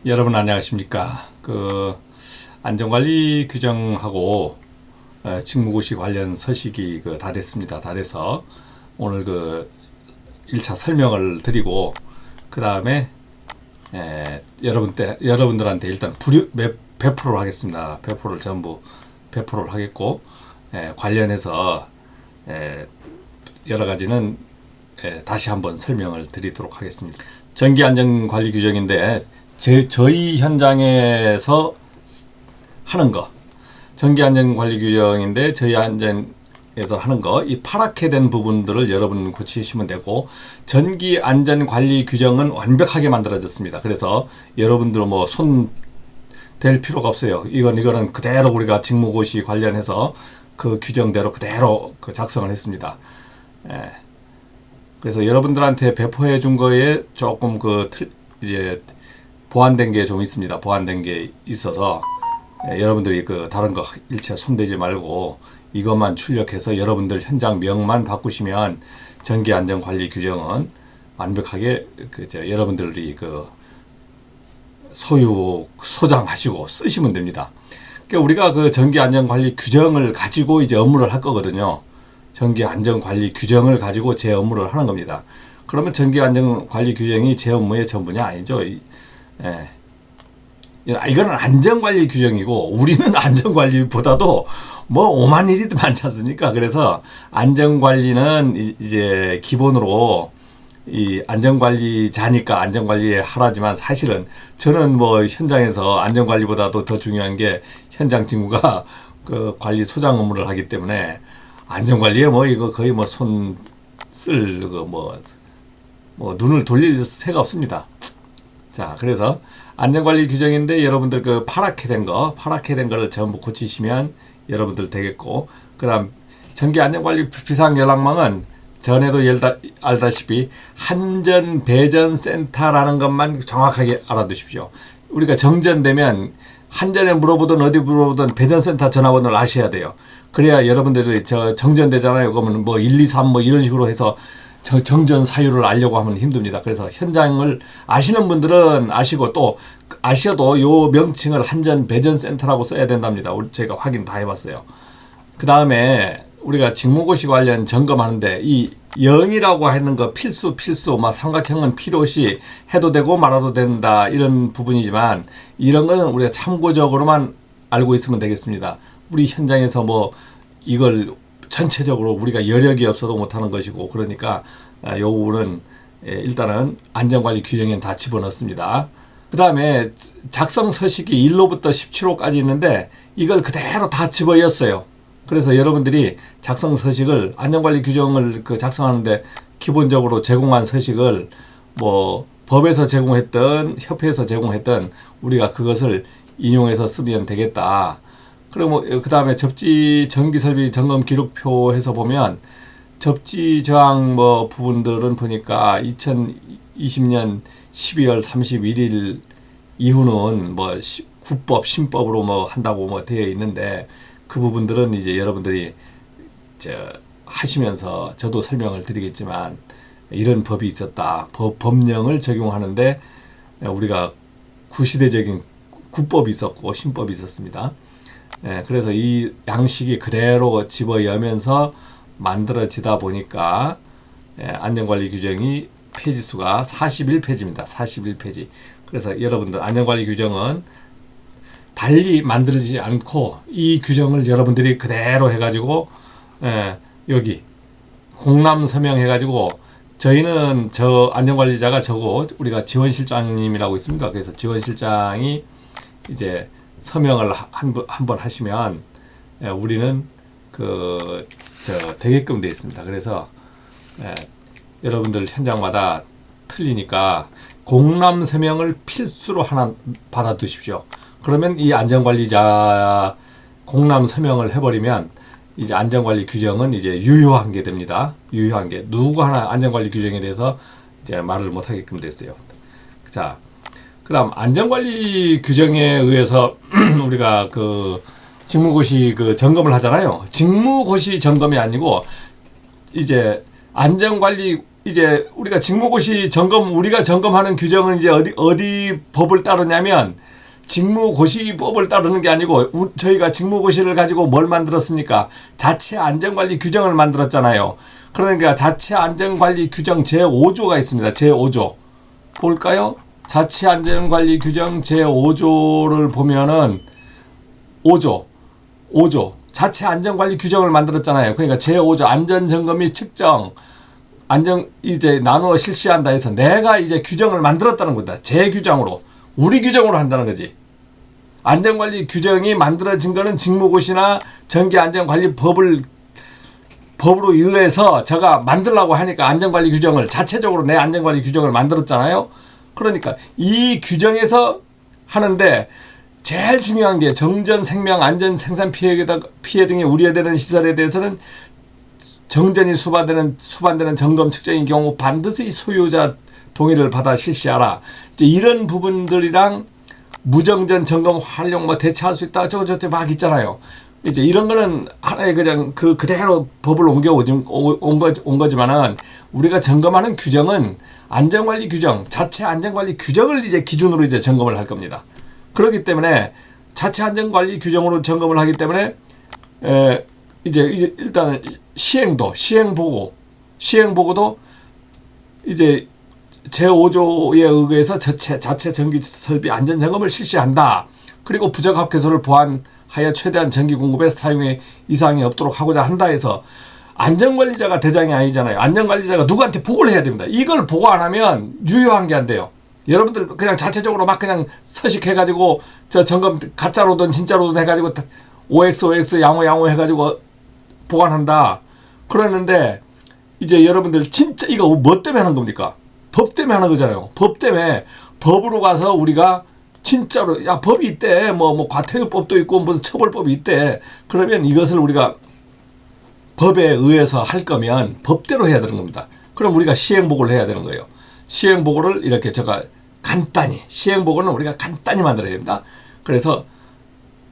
여러분 안녕하십니까? 안전관리 규정하고 직무고시 관련 서식이 다 됐습니다. 다 돼서 오늘 1차 설명을 드리고 그 다음에 여러분들한테 일단 배포를 하겠습니다. 배포를 전부 배포를 하겠고 관련해서 여러 가지는 다시 한번 설명을 드리도록 하겠습니다. 전기안전관리 규정인데 저희 현장에서 하는 거, 전기안전관리 규정인데 저희 안전에서 하는 거, 이 파랗게 된 부분들을 여러분 고치시면 되고, 전기안전관리 규정은 완벽하게 만들어졌습니다. 그래서 여러분들 손 댈 필요가 없어요. 이거는 그대로 우리가 직무고시 관련해서 그 규정대로 그대로 작성을 했습니다. 그래서 여러분들한테 배포해 준 거에 조금 이제 보완된 게 좀 있습니다. 보완된 게 있어서 여러분들이 다른 거 일체 손대지 말고 이것만 출력해서 여러분들 현장명만 바꾸시면 전기안전관리 규정은 완벽하게 여러분들이 소장하시고 쓰시면 됩니다. 그러니까 우리가 전기안전관리 규정을 가지고 이제 업무를 할 거거든요. 전기안전관리 규정을 가지고 제 업무를 하는 겁니다. 그러면 전기안전관리 규정이 제 업무의 전부냐? 아니죠. 이거는 안전관리 규정이고 우리는 안전관리보다도 오만 일이 많지 않습니까? 그래서 안전관리는 이제 기본으로 이 안전관리자니까 안전관리 하라지만 사실은 저는 현장에서 안전관리보다도 더 중요한 게 현장 직무가 관리 소장 업무를 하기 때문에 안전관리에 이거 거의 손 쓸 눈을 돌릴 새가 없습니다. 자, 그래서 안전관리 규정인데 여러분들 파랗게 된 거를 전부 고치시면 여러분들 되겠고, 그 다음 전기안전관리 비상연락망은 전에도 알다시피 한전배전센터라는 것만 정확하게 알아두십시오. 우리가 정전되면 한전에 물어보든 어디 물어보든 배전센터 전화번호를 아셔야 돼요. 그래야 여러분들이 정전되잖아요. 그러면 1, 2, 3 이런 식으로 해서 정전 사유를 알려고 하면 힘듭니다. 그래서 현장을 아시는 분들은 아시고, 또 아셔도 요 명칭을 한전 배전센터라고 써야 된답니다. 제가 확인 다 해봤어요. 그 다음에 우리가 직무고시 관련 점검하는데 이 0이라고 하는 거 필수 삼각형은 필요시 해도 되고 말아도 된다 이런 부분이지만, 이런 거는 우리가 참고적으로만 알고 있으면 되겠습니다. 우리 현장에서 이걸 전체적으로 우리가 여력이 없어도 못하는 것이고, 그러니까 요 부분은 일단은 안전관리 규정에는 다 집어넣습니다. 그 다음에 작성 서식이 1호부터 17호까지 있는데 이걸 그대로 다 집어넣었어요. 그래서 여러분들이 작성 서식을, 안전관리 규정을 작성하는데 기본적으로 제공한 서식을 법에서 제공했던 협회에서 제공했던 우리가 그것을 인용해서 쓰면 되겠다. 그리고 그 다음에 접지 전기설비 점검 기록표에서 보면 접지 저항 부분들은 보니까 2020년 12월 31일 이후는 국법, 신법으로 한다고 되어 있는데, 그 부분들은 이제 여러분들이 하시면서 저도 설명을 드리겠지만 이런 법이 있었다. 법령을 적용하는데 우리가 구시대적인 국법이 있었고 신법이 있었습니다. 그래서 이 양식이 그대로 집어여면서 만들어지다 보니까 안전관리 규정이 페이지 수가 41페이지입니다. 41페이지. 그래서 여러분들 안전관리 규정은 달리 만들어지지 않고 이 규정을 여러분들이 그대로 해가지고 여기 공람 서명해가지고, 저희는 안전관리자가 저고 우리가 지원실장님이라고 있습니다. 그래서 지원실장이 이제 서명을 한번 하시면 우리는 되게끔 되어 있습니다. 그래서 여러분들 현장마다 틀리니까 공람 서명을 필수로 하나 받아두십시오. 그러면 이 안전관리자 공람 서명을 해버리면 이제 안전관리 규정은 이제 유효한 게 됩니다. 유효한 게, 누구 하나 안전관리 규정에 대해서 이제 말을 못하게끔 됐어요. 자, 그 다음 안전관리 규정에 의해서 우리가 직무고시 점검을 하잖아요. 직무고시 점검이 아니고 이제 안전관리 이제 우리가 직무고시 점검, 우리가 점검하는 규정은 이제 어디 법을 따르냐면 직무고시법을 따르는 게 아니고 저희가 직무고시를 가지고 뭘 만들었습니까? 자체안전관리 규정을 만들었잖아요. 그러니까 자체안전관리 규정 제5조가 있습니다. 제5조 볼까요? 자체안전관리 규정 제5조를 보면은 5조 자체안전관리 규정을 만들었잖아요. 그러니까 제5조 안전점검 및 측정 이제 나누어 실시한다 해서 내가 이제 규정을 만들었다는 겁니다. 제 규정으로, 우리 규정으로 한다는 거지. 안전관리 규정이 만들어진 거는 직무고시나 전기안전관리법으로 의해서 제가 만들라고 하니까 안전관리 규정을 자체적으로 내 안전관리 규정을 만들었잖아요. 그러니까 이 규정에서 하는데 제일 중요한 게 정전, 생명, 안전, 생산 피해 등에 우려되는 시설에 대해서는 정전이 수반되는 점검 측정의 경우 반드시 소유자 동의를 받아 실시하라. 이제 이런 부분들이랑 무정전 점검 활용 대체할 수 있다. 저거 막 있잖아요. 이제 이런 거는 하나의 그냥 그대로 법을 온 거지만은 우리가 점검하는 규정은 안전관리 규정, 자체 안전관리 규정을 이제 기준으로 이제 점검을 할 겁니다. 그렇기 때문에 자체 안전관리 규정으로 점검을 하기 때문에 이제 일단은 시행보고도 이제 제5조에 의해서 자체 전기 설비 안전 점검을 실시한다. 그리고 부적합 개소를 보완하여 최대한 전기 공급에 사용에 이상이 없도록 하고자 한다 해서 안전관리자가 대장이 아니잖아요. 안전관리자가 누구한테 보고를 해야 됩니다. 이걸 보고 안 하면 유효한 게 안 돼요. 여러분들 그냥 자체적으로 막 그냥 서식해가지고 저 점검 가짜로든 진짜로든 해가지고 OX 양호 해가지고 보관한다. 그랬는데 이제 여러분들 진짜 이거 뭐 때문에 하는 겁니까? 법 때문에 하는 거잖아요. 법 때문에 법으로 가서 우리가 진짜로 야 법이 있대. 뭐 과태료법도 있고 무슨 처벌법이 있대. 그러면 이것을 우리가 법에 의해서 할 거면 법대로 해야 되는 겁니다. 그럼 우리가 시행보고를 해야 되는 거예요. 시행보고를 이렇게 제가 간단히 시행보고는 우리가 간단히 만들어야 됩니다. 그래서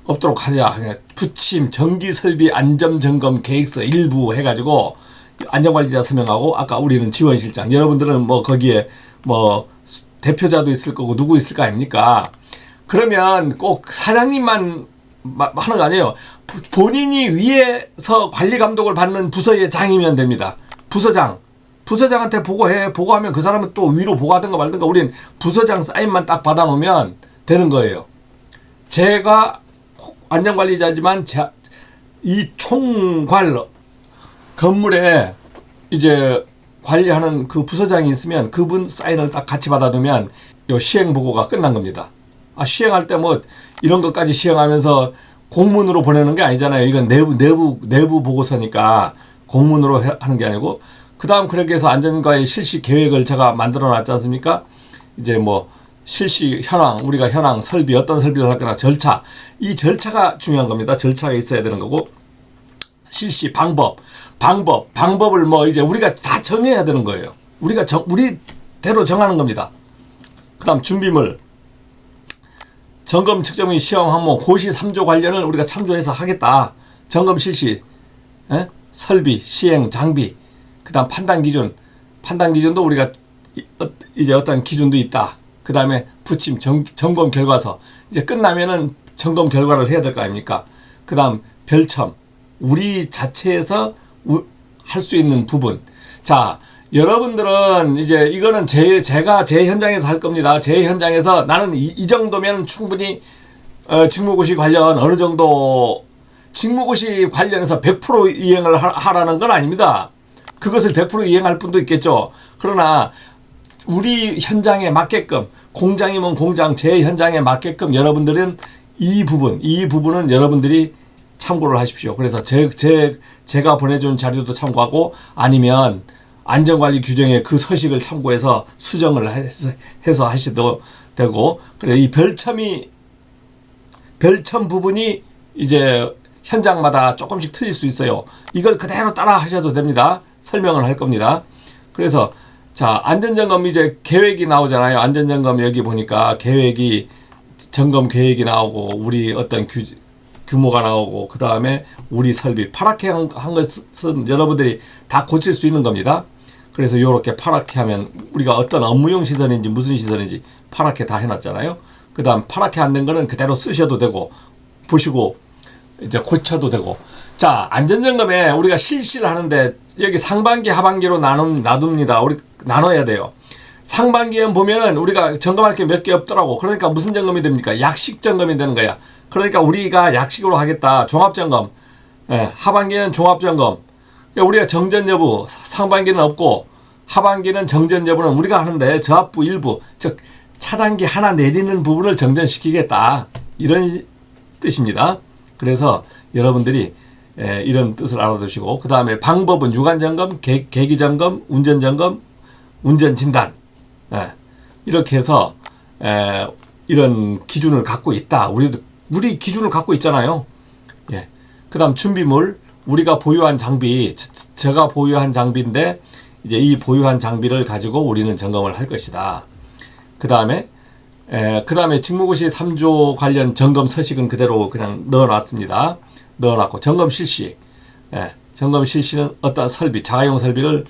없도록 하자. 그냥 부침 전기설비 안전점검 계획서 일부 해가지고 안전관리자 서명하고 아까 우리는 지원실장 여러분들은 뭐 거기에 뭐 대표자도 있을 거고 누구 있을 거 아닙니까? 그러면 꼭 사장님만 하는 거 아니에요. 본인이 위에서 관리 감독을 받는 부서의 장이면 됩니다. 부서장한테 보고하면 그 사람은 또 위로 보고하든가 말든가 우린 부서장 사인만 딱 받아놓으면 되는 거예요. 제가 안전관리자지만 이 총괄 건물에 이제 관리하는 그 부서장이 있으면 그분 사인을 딱 같이 받아두면 요 시행보고가 끝난 겁니다. 시행할 때 뭐 이런 것까지 시행하면서 공문으로 보내는 게 아니잖아요. 이건 내부 보고서니까 공문으로 하는 게 아니고 그 다음 그렇게 해서 안전과의 실시 계획을 제가 만들어 놨지 않습니까? 이제 뭐 실시 현황, 우리가 현황, 설비, 어떤 설비를 할 거나 절차, 이 절차가 중요한 겁니다. 절차가 있어야 되는 거고 실시 방법을 뭐 이제 우리가 다 정해야 되는 거예요. 우리대로 정하는 겁니다. 그 다음 준비물, 점검 측정 및 시험 항목, 고시 3조 관련을 우리가 참조해서 하겠다. 점검 실시, 설비, 시행, 장비, 그 다음 판단 기준도 우리가 이제 어떤 기준도 있다. 그 다음에 부침, 점검 결과서. 이제 끝나면은 점검 결과를 해야 될 거 아닙니까? 그 다음 별첨. 우리 자체에서 할 수 있는 부분. 자, 여러분들은 이제 이거는 제가 제 현장에서 할 겁니다. 제 현장에서 나는 이 정도면 충분히 직무고시 관련 어느 정도 직무고시 관련해서 100% 이행을 하라는 건 아닙니다. 그것을 100% 이행할 분도 있겠죠. 그러나 우리 현장에 맞게끔 공장이면 공장 제 현장에 맞게끔 여러분들은 이 부분은 여러분들이 참고를 하십시오. 그래서 제가 보내준 자료도 참고하고 아니면 안전관리 규정의 그 서식을 참고해서 수정을 해서 하셔도 되고 그래 이 별첨 부분이 이제 현장마다 조금씩 틀릴 수 있어요. 이걸 그대로 따라 하셔도 됩니다. 설명을 할 겁니다. 그래서 자, 안전점검 이제 계획이 나오잖아요. 안전점검 여기 보니까 점검 계획이 나오고 우리 어떤 규모가 나오고 그 다음에 우리 설비 파랗게 한 것은 여러분들이 다 고칠 수 있는 겁니다. 그래서 요렇게 파랗게 하면 우리가 어떤 업무용 시선인지 무슨 시선인지 파랗게 다 해놨잖아요. 그 다음 파랗게 안 된 거는 그대로 쓰셔도 되고 보시고 이제 고쳐도 되고. 자, 안전점검에 우리가 실시를 하는데 여기 상반기 하반기로 놔둡니다. 우리 나눠야 돼요. 상반기엔 보면은 우리가 점검할 게 몇 개 없더라고. 그러니까 무슨 점검이 됩니까? 약식 점검이 되는 거야. 그러니까 우리가 약식으로 하겠다. 종합점검. 예, 하반기는 종합점검. 그러니까 우리가 정전 여부 상반기는 없고 하반기는 정전 여부는 우리가 하는데 저압부 일부, 즉 차단기 하나 내리는 부분을 정전시키겠다. 이런 뜻입니다. 그래서 여러분들이 이런 뜻을 알아두시고, 그 다음에 방법은 유관점검, 계기점검, 운전점검, 운전진단, 이렇게 해서 이런 기준을 갖고 있다. 우리 기준을 갖고 있잖아요. 그 다음 준비물, 우리가 보유한 장비, 제가 보유한 장비인데 이제 이 보유한 장비를 가지고 우리는 점검을 할 것이다. 그 다음에 직무고시 3조 관련 점검 서식은 그대로 그냥 넣어놨습니다. 넣어놨고, 점검 실시. 점검 실시는 어떤 설비, 자가용 설비를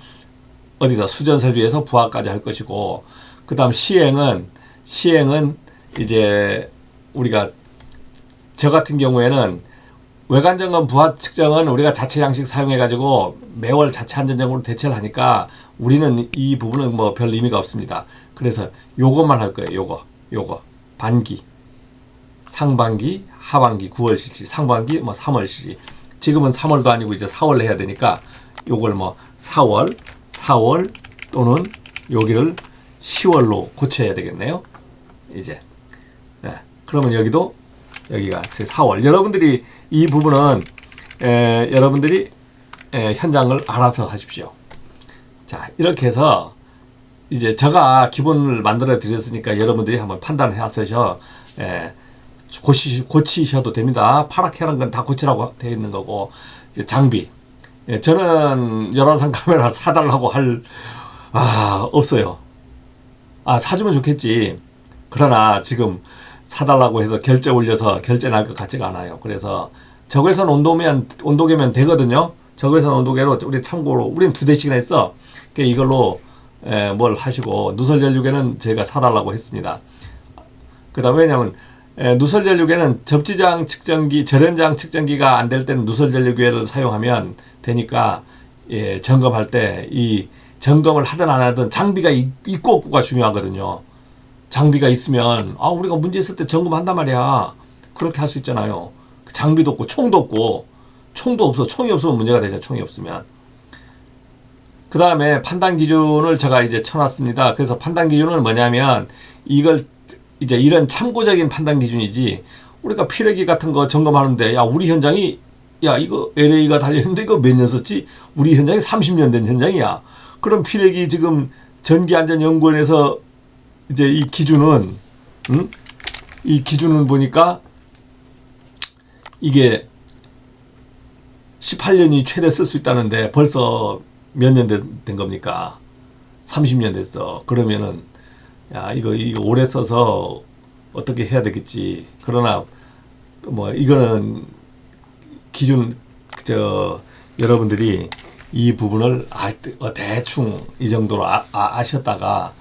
어디서 수전 설비에서 부하까지 할 것이고, 그 다음 시행은 이제 우리가 저 같은 경우에는 외관 점검 부하 측정은 우리가 자체 양식 사용해 가지고 매월 자체 안전점검으로 대체를 하니까 우리는 이 부분은 뭐 별 의미가 없습니다. 그래서 요것만 할 거예요. 요거 반기, 상반기, 하반기 9월 실시, 상반기 뭐 3월 실시. 지금은 3월도 아니고 이제 4월 해야 되니까 요걸 뭐 4월 또는 여기를 10월로 고쳐야 되겠네요. 이제 그러면 여기가 제 4월. 여러분들이 이 부분은 여러분들이 현장을 알아서 하십시오. 자, 이렇게 해서 이제 제가 기본을 만들어 드렸으니까 여러분들이 한번 판단해 하셔서 고치셔도 됩니다. 파랗게 하는 건 다 고치라고 되어 있는 거고. 이제 장비, 저는 열화상 카메라 사달라고 없어요. 사주면 좋겠지. 그러나 지금 사달라고 해서 결제 올려서 결제 날 것 같지가 않아요. 그래서 적외선 온도계면 되거든요. 적외선 온도계로 우리 참고로 우리는 2대씩이나 했어. 그러니까 이걸로 뭘 하시고, 누설 전류계는 제가 사달라고 했습니다. 그다음 왜냐면 누설 전류계는 접지장 측정기, 절연장 측정기가 안 될 때는 누설 전류계를 사용하면 되니까 점검할 때 이 점검을 하든 안 하든 장비가 있고 없고가 중요하거든요. 장비가 있으면 우리가 문제 있을 때 점검한단 말이야. 그렇게 할 수 있잖아요. 장비도 없고 총도 없고, 총도 없어. 총이 없으면 문제가 되죠. 총이 없으면. 그 다음에 판단 기준을 제가 이제 쳐놨습니다. 그래서 판단 기준은 뭐냐면 이걸 이제 이런 참고적인 판단 기준이지, 우리가 피레기 같은 거 점검하는데 우리 현장이 이거 LA가 달려있는데 이거 몇 년 썼지? 우리 현장이 30년 된 현장이야. 그럼 피레기 지금 전기안전연구원에서 이제 이 기준은 보니까 이게 18년이 최대 쓸 수 있다는데 벌써 몇 년 된 겁니까? 30년 됐어. 그러면은 이거 오래 써서 어떻게 해야 되겠지. 그러나 뭐 이거는 기준 여러분들이 이 부분을 대충 이 정도로 아셨다가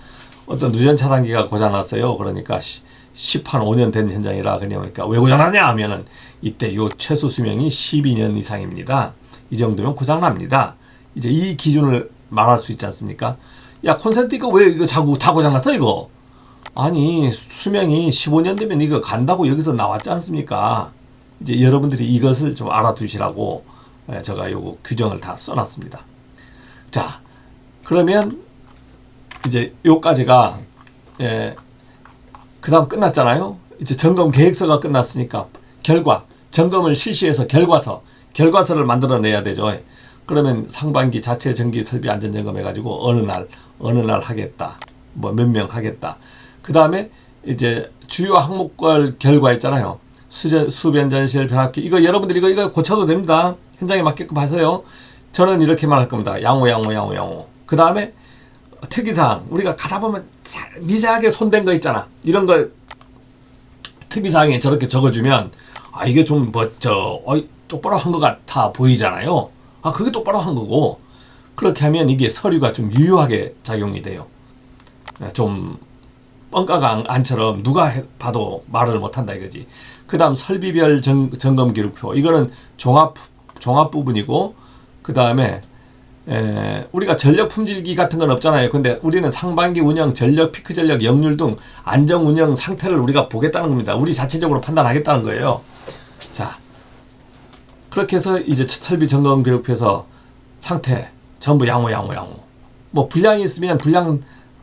어떤 누전 차단기가 고장났어요. 그러니까 5년 된 현장이라 그러니까 왜 고장나냐 하면은 이때 요 최소 수명이 12년 이상입니다. 이 정도면 고장납니다. 이제 이 기준을 말할 수 있지 않습니까? 콘센트 이거 왜 이거 자꾸 다 고장났어 이거? 아니, 수명이 15년 되면 이거 간다고 여기서 나왔지 않습니까? 이제 여러분들이 이것을 좀 알아두시라고 제가 요거 규정을 다 써놨습니다. 자, 그러면 이제 요까지가 그 다음 끝났잖아요. 이제 점검 계획서가 끝났으니까 점검을 실시해서 결과서를 만들어내야 되죠. 그러면 상반기 자체 전기 설비 안전 점검 해가지고 어느 날 하겠다. 뭐 몇 명 하겠다. 그 다음에 이제 주요 항목별 결과 있잖아요. 수변전실 변압기. 이거 여러분들이 이거 고쳐도 됩니다. 현장에 맞게끔 하세요. 저는 이렇게만 할 겁니다. 양호. 그 다음에 특이사항. 우리가 가다 보면 미세하게 손댄 거 있잖아. 이런 거 특이사항에 저렇게 적어주면 이게 좀 똑바로 한 것 같아 보이잖아요. 그게 똑바로 한 거고, 그렇게 하면 이게 서류가 좀 유효하게 작용이 돼요. 좀 뻥까가 안처럼 누가 봐도 말을 못한다 이거지. 그 다음 설비별 점검 기록표. 이거는 종합 부분이고, 그 다음에 우리가 전력 품질기 같은 건 없잖아요. 근데 우리는 상반기 운영, 전력, 피크 전력, 역률 등 안정 운영 상태를 우리가 보겠다는 겁니다. 우리 자체적으로 판단하겠다는 거예요. 자, 그렇게 해서 이제 설비 점검 기록표에서 상태 전부 양호. 뭐 불량이 있으면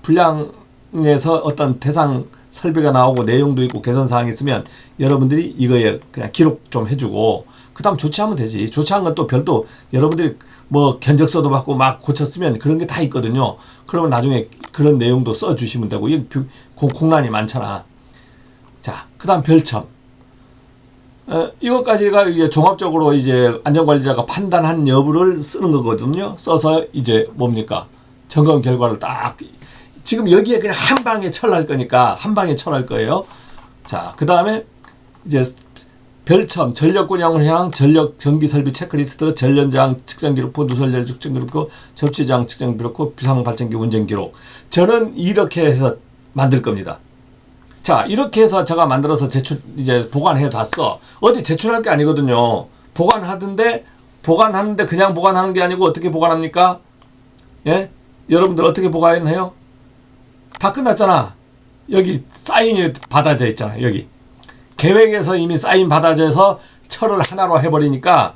불량에서 어떤 대상 설비가 나오고 내용도 있고 개선 사항이 있으면 여러분들이 이거에 그냥 기록 좀 해주고, 그 다음 조치하면 되지. 조치한 건 또 별도 여러분들이 뭐 견적서도 받고 막 고쳤으면 그런 게 다 있거든요. 그러면 나중에 그런 내용도 써주시면 되고, 이 공란이 많잖아. 자, 그 다음 별첨. 이것까지가 이게 종합적으로 이제 안전관리자가 판단한 여부를 쓰는 거거든요. 써서 이제 뭡니까? 점검 결과를 딱, 지금 여기에 그냥 한 방에 처리할 거니까 한 방에 처리할 거예요. 자, 그 다음에 이제 별첨, 전력군용 현황, 전력 전기 설비 체크리스트, 전련장 측정 기록부, 누설열 측정 기록부, 접지장 측정 기록부, 비상 발전기 운전 기록. 저는 이렇게 해서 만들 겁니다. 자, 이렇게 해서 제가 만들어서 이제 보관해 뒀어. 어디 제출할 게 아니거든요. 보관하는데 그냥 보관하는 게 아니고 어떻게 보관합니까? 예? 여러분들 어떻게 보관해요? 다 끝났잖아. 여기 사인이 받아져 있잖아. 여기. 계획에서 이미 사인 받아져서 철을 하나로 해버리니까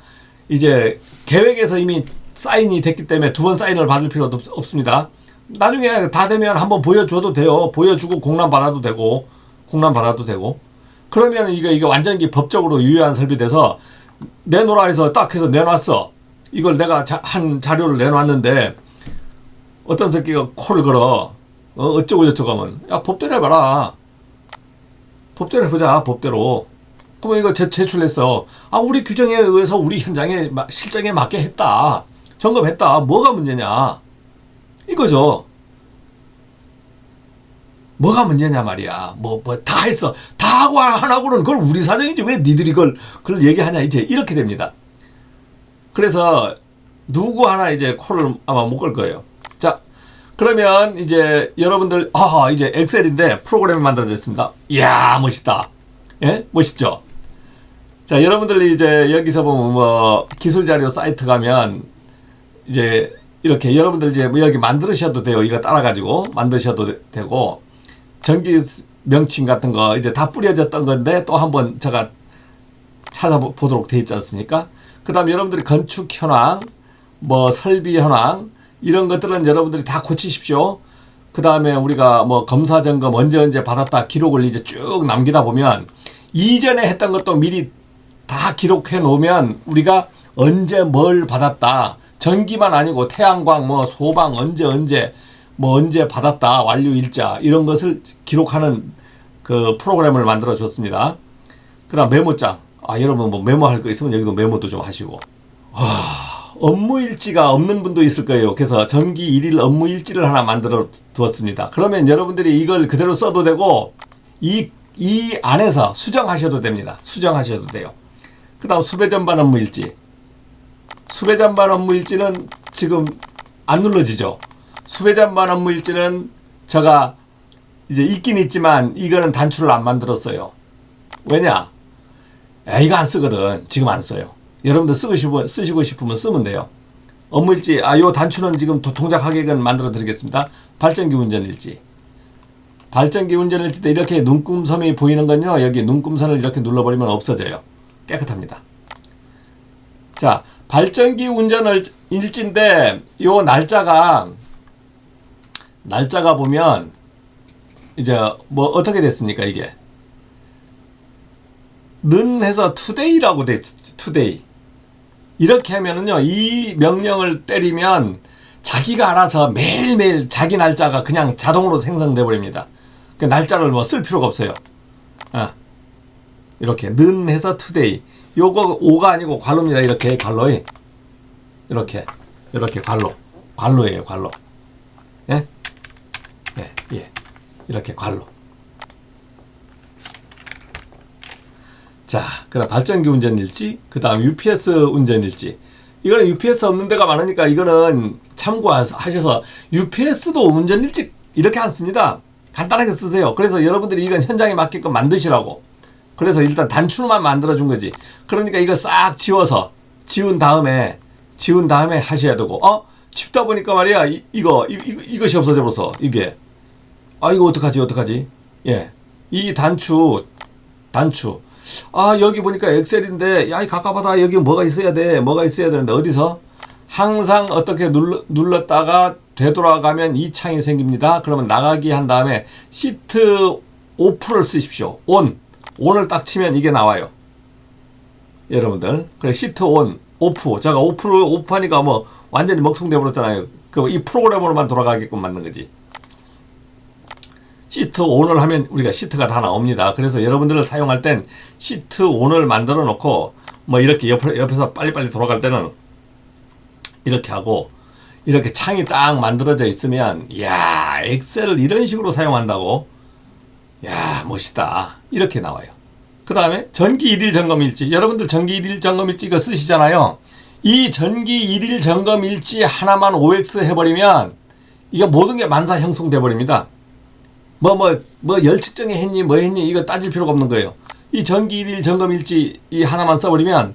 이제 계획에서 이미 사인이 됐기 때문에 두 번 사인을 받을 필요도 없습니다. 나중에 다 되면 한번 보여줘도 돼요. 보여주고 공란 받아도 되고. 그러면 이게 완전히 법적으로 유효한 설비돼서 내놓으라 해서 딱 해서 내놨어. 이걸 내가 한 자료를 내놨는데 어떤 새끼가 코를 걸어. 어쩌고 저쩌고 하면, 야, 법대로 해봐라. 법대로 해보자, 법대로. 그러면 이거 제출했어. 아, 우리 규정에 의해서 우리 현장에 실정에 맞게 했다. 점검했다. 뭐가 문제냐. 이거죠. 뭐가 문제냐 말이야. 다 했어. 다 하고 안 하고는 그걸 우리 사정이지. 왜 니들이 그걸 얘기하냐. 이제 이렇게 됩니다. 그래서 누구 하나 이제 코를 아마 못 걸 거예요. 자, 그러면 이제 여러분들, 이제 엑셀인데 프로그램이 만들어졌습니다. 이야, 멋있다. 예? 멋있죠? 자, 여러분들이 이제 여기서 보면 뭐 기술 자료 사이트 가면 이제 이렇게 여러분들 이제 뭐 여기 만드셔도 돼요. 이거 따라가지고 만드셔도 되고, 전기 명칭 같은 거 이제 다 뿌려졌던 건데 또 한번 제가 찾아보도록 돼 있지 않습니까? 그 다음 여러분들이 건축 현황, 뭐 설비 현황, 이런 것들은 여러분들이 다 고치십시오. 그 다음에 우리가 뭐 검사 점검 언제 받았다 기록을 이제 쭉 남기다 보면 이전에 했던 것도 미리 다 기록해 놓으면 우리가 언제 뭘 받았다, 전기만 아니고 태양광, 뭐 소방 언제 받았다, 완료 일자, 이런 것을 기록하는 그 프로그램을 만들어 줬습니다. 그 다음 메모장. 여러분 뭐 메모할 거 있으면 여기도 메모도 좀 하시고. 업무 일지가 없는 분도 있을 거예요. 그래서 전기 일일 업무 일지를 하나 만들어 두었습니다. 그러면 여러분들이 이걸 그대로 써도 되고, 이 안에서 수정하셔도 됩니다. 수정하셔도 돼요. 그 다음 수배전반 업무 일지. 수배전반 업무 일지는 지금 안 눌러지죠. 수배전반 업무 일지는 제가 이제 있긴 있지만 이거는 단추를 안 만들었어요. 왜냐? 이거 안 쓰거든. 지금 안 써요. 여러분들 쓰시고 싶으면 쓰면 돼요. 업무일지, 요 단추는 지금 동작 하게끔 만들어 드리겠습니다. 발전기 운전일지. 발전기 운전일지 때 이렇게 눈금섬이 보이는 건요, 여기 눈금선을 이렇게 눌러버리면 없어져요. 깨끗합니다. 자, 발전기 운전일지인데 요 날짜가 보면 이제 뭐 어떻게 됐습니까? 이게 는 해서 today라고 돼. today. 이렇게 하면은요, 이 명령을 때리면 자기가 알아서 매일매일 자기 날짜가 그냥 자동으로 생성돼 버립니다. 그 날짜를 뭐 쓸 필요가 없어요. 이렇게 는 해서 today. 요거 오가 아니고 괄호입니다. 이렇게 괄호에 이렇게 괄호예요. 괄호. 예? 예. 이렇게 괄호. 자, 그다음 발전기 운전일지, 그다음 UPS 운전일지. 이거는 UPS 없는 데가 많으니까 이거는 참고하셔서 UPS도 운전 일찍 이렇게 안 씁니다. 간단하게 쓰세요. 그래서 여러분들이 이건 현장에 맞게끔 만드시라고. 그래서 일단 단추만 만들어 준 거지. 그러니까 이거 싹 지워서 지운 다음에 하셔야 되고, 집다 보니까 말이야, 이것이 없어져 버려서, 이게. 이거 어떡하지? 예. 이 단추. 여기 보니까 엑셀인데, 야, 이 가깝하다. 여기 뭐가 있어야 되는데, 어디서? 항상 어떻게 눌렀다가 되돌아가면 이 창이 생깁니다. 그러면 나가기 한 다음에 시트 오프를 쓰십시오. 온을 딱 치면 이게 나와요. 여러분들. 그래, 시트 온, 오프. 제가 오프하니까 뭐 완전히 먹통돼 버렸잖아요. 이 프로그램으로만 돌아가게끔 만든 거지. 시트 온을 하면 우리가 시트가 다 나옵니다. 그래서 여러분들을 사용할 땐 시트 온을 만들어 놓고 뭐 이렇게 옆에서 빨리빨리 돌아갈 때는 이렇게 하고, 이렇게 창이 딱 만들어져 있으면, 이야, 엑셀을 이런 식으로 사용한다고? 야, 멋있다. 이렇게 나와요. 그 다음에 전기 1일 점검일지. 여러분들 전기 1일 점검일지 이거 쓰시잖아요. 이 전기 1일 점검일지 하나만 OX 해버리면 이게 모든 게 만사 형성돼 버립니다. 뭐 열 측정이 했니 뭐 했니 이거 따질 필요가 없는 거예요. 이 전기 1일 점검일지 이 하나만 써버리면